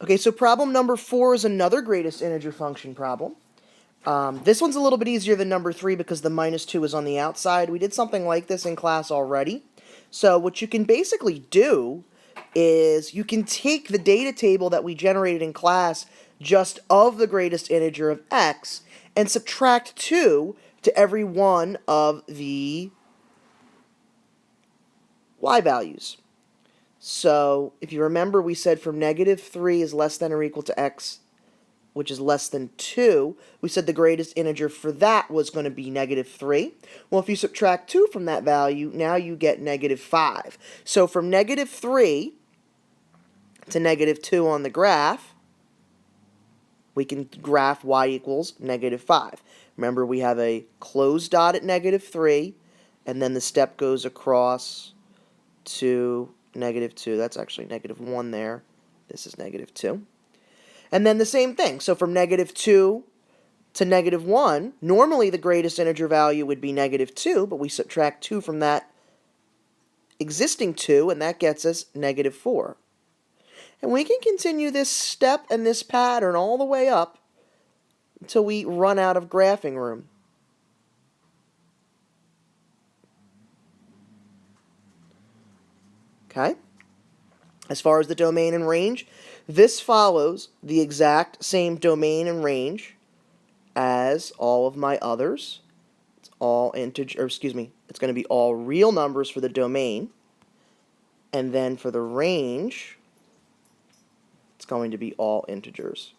Okay, so problem number 4 is another greatest integer function problem. This one's a little bit easier than number 3 because the minus 2 is on the outside. We did something like this in class already. So what you can basically do is you can take the data table that we generated in class just of the greatest integer of x and subtract 2 to every one of the y values. So if you remember, we said from negative 3 is less than or equal to x, which is less than 2. We said the greatest integer for that was going to be negative 3. Well, if you subtract 2 from that value, now you get negative 5. So from negative 3 to negative 2 on the graph, we can graph y equals negative 5. Remember, we have a closed dot at negative 3, and then the step goes across to negative 2. That's actually negative 1 there. This is negative 2. And then the same thing. So from negative 2 to negative 1, normally the greatest integer value would be negative 2, but we subtract 2 from that existing 2, and that gets us negative 4. And we can continue this step and this pattern all the way up until we run out of graphing room. Okay? As far as the domain and range, this follows the exact same domain and range as all of my others. It's all integer, or excuse me, it's going to be all real numbers for the domain. And then for the range, it's going to be all integers.